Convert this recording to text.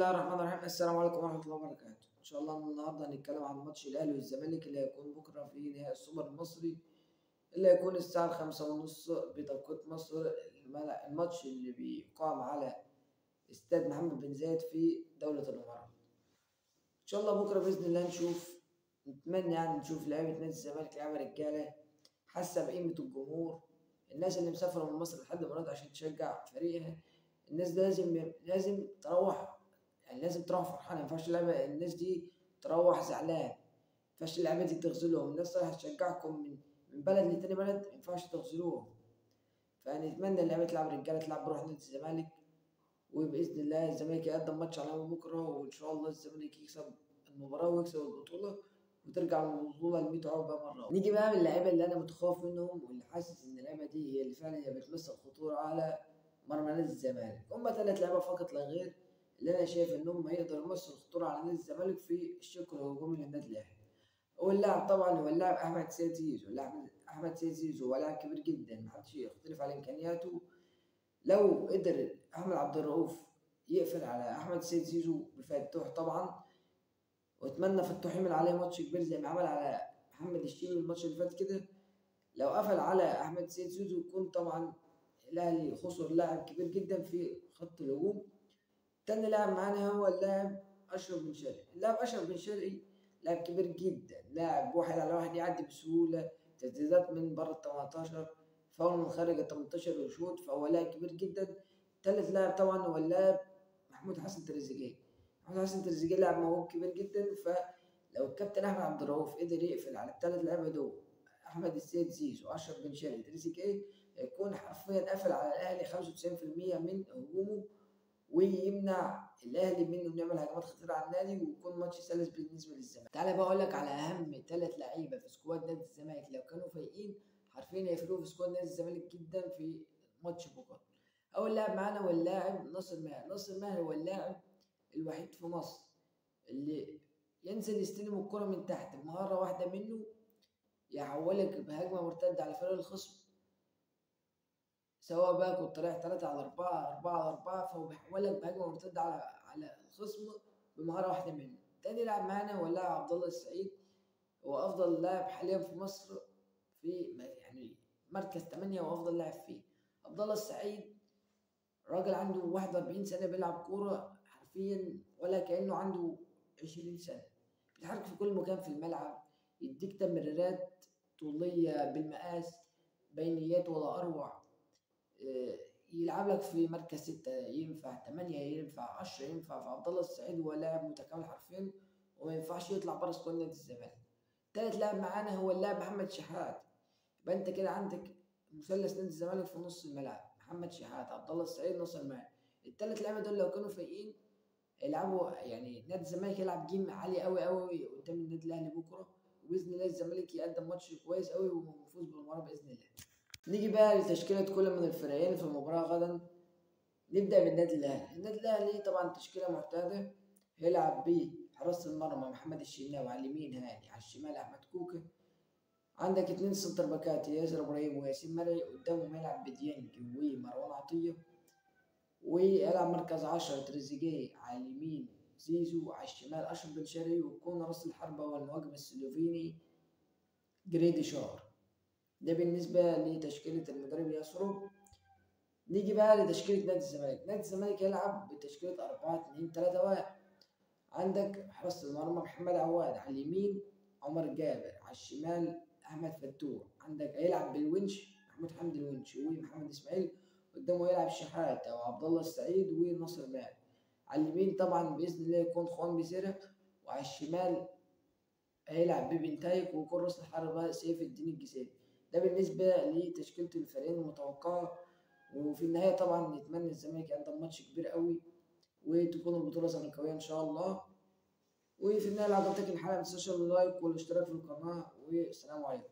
الله الرحمن الرحيم. السلام عليكم ورحمة الله وبركاته. إن شاء الله النهارده هنتكلم عن ماتش الأهلي والزمالك اللي هيكون بكرة في نهائي السوبر المصري اللي هيكون الساعة 5:30 بتوقيت مصر. الماتش اللي بيقام على استاد محمد بن زايد في دولة الإمارات. إن شاء الله بكرة بإذن الله نتمنى نشوف لعيبة نادي الزمالك لعيبة رجالة حاسة بقيمة الجمهور، الناس اللي مسافرة من مصر لحد الإمارات عشان تشجع فريقها. الناس دي لازم تروح، يعني لازم تروح فرحانة. مينفعش اللعبة الناس دي تروح زعلان، مينفعش اللعبة دي تغزلهم. الناس رايحة تشجعكم من بلد لتاني بلد، مينفعش تغزلوهم. فنتمنى اللعبة تلعب رجالة، تلعب بروح نادي الزمالك، وبإذن الله الزمالك يقدم ماتش على بكرة، وإن شاء الله الزمالك يكسب المباراة ويكسب البطولة وترجع البطولة ل 100 عقبة مرة. نيجي بقى باللعيبة اللي أنا متخوف منهم واللي حاسس إن اللعبة دي هي اللي فعلا بتمثل خطورة على مرمى نادي الزمالك. هما 3 لعيبة فقط لا غير اللي أنا شايف إنهم هيقدروا يمثلوا خطورة على نادي الزمالك في الشق الهجومي للنادي الأهلي. أول لاعب طبعا هو اللاعب أحمد سيد زيزو. أحمد سيد زيزو هو لاعب كبير جدا، محدش يختلف على إمكانياته. لو قدر أحمد عبد الرؤوف يقفل على أحمد سيد زيزو بفتوح طبعا، وأتمنى فتوح يعمل عليه ماتش كبير زي ما عمل على محمد الشيبي الماتش اللي فات كده. لو قفل على أحمد سيد زيزو يكون طبعا الأهلي خسر لاعب كبير جدا في خط الهجوم. تاني لاعب معانا هو اللاعب أشرف بن شرقي. اللاعب أشرف بن شرقي لاعب كبير جدا، لاعب واحد على واحد يعدي بسهولة، تسديدات من بره ال 18، فاول من خارج ال 18 وشوط، فهو لاعب كبير جدا. تالت لاعب طبعا هو اللاعب محمود حسن تريزيجيه. محمود حسن تريزيجيه لاعب موهوب كبير جدا، فلو الكابتن أحمد عبد الرؤوف قدر يقفل على التلات لعيبة دول، أحمد السيد زيزو وأشرف بن شرقي تريزيجيه، يكون حرفيا قافل على الأهلي 95% من هجومه، ويمنع الاهلي من انه يعمل هجمات خطيره على النادي، ويكون ماتش سلس بالنسبه للزمالك. تعالى بقى اقول لك على اهم 3 لعيبه في سكواد نادي الزمالك لو كانوا فايقين حرفيا هيفرقوا في سكواد نادي الزمالك جدا في ماتش بكره. اول لاعب معانا هو اللاعب ناصر ماهر. ناصر ماهر هو اللاعب الوحيد في مصر اللي ينزل يستلم الكره من تحت بمهاره واحده منه يحولك بهجمه مرتده على فريق الخصم، سواء بقى كنت رايح 3 على 4 4 على 4، فهو بيحولك بهجمه مرتده على الخصم بمهاره واحده منه. تاني لاعب معانا هو اللاعب عبد الله السعيد. هو افضل لاعب حاليا في مصر في يعني مركز 8، وافضل لاعب فيه. عبد الله السعيد راجل عنده 41 سنه بيلعب كوره حرفيا ولا كانه عنده 20 سنه، بيتحرك في كل مكان في الملعب، يديك تمريرات طوليه بالمقاس، بينيات ولا اروع. يلعب لك في مركز 6 ينفع، 8 ينفع، 10 ينفع. فعبد الله السعيد هو لاعب متكامل حرفيا وما ينفعش يطلع بره سكواد نادي الزمالك. تالت لاعب معانا هو اللاعب محمد شحات. يبقى انت كده عندك مثلث نادي الزمالك في نص الملعب: محمد شحات، عبد الله السعيد، ناصر ماهر. التلات لعيبه دول لو كانوا فايقين يلعبوا، يعني نادي الزمالك يلعب جيم عالي قوي قوي قدام النادي الاهلي بكره، وباذن الله الزمالك يقدم ماتش كويس قوي ويفوز بالمباراه باذن الله. نيجي بقى لتشكيلة كل من الفريقين في المباراة غدا. نبدأ بالنادي الأهلي. النادي الأهلي طبعا تشكيلة معتادة، هيلعب بحراسة المرمى محمد الشناوي على اليمين، هاني على الشمال أحمد كوكا. عندك 2 سنتر باكات، ياسر إبراهيم وياسين مرعي. قدامهم يلعب بديانج ومروان عطية. ويلعب مركز 10 تريزيجيه، على اليمين زيزو، على الشمال أشرف بن شرقي، ويكون رأس الحربة والمهاجم السلوفيني جريديشار. ده بالنسبة لتشكيلة المدرب ياسر. نيجي بقى لتشكيلة نادي الزمالك. نادي الزمالك يلعب بتشكيلة 4-2-3-1. عندك حراسة المرمى محمد عواد، على اليمين عمر جابر، على الشمال أحمد فتوح. عندك هيلعب بالونش محمود حمدي الونش ومحمد إسماعيل. قدامه يلعب شحات أو عبد الله السعيد وناصر ماهر. على اليمين طبعا بإذن الله يكون خوان بيسيرة، وعلى الشمال هيلعب ببنتايك، ويكون راس الحربة سيف الدين الجزيري. ده بالنسبة لتشكيلة الفريقين المتوقعة. وفي النهاية طبعا نتمنى الزمالك يقدم ماتش كبير قوي وتكون البطولة زملكاوية إن شاء الله. وفي النهاية لو عجبتك الحلقة متنساش اللايك والاشتراك في القناة، والسلام عليكم.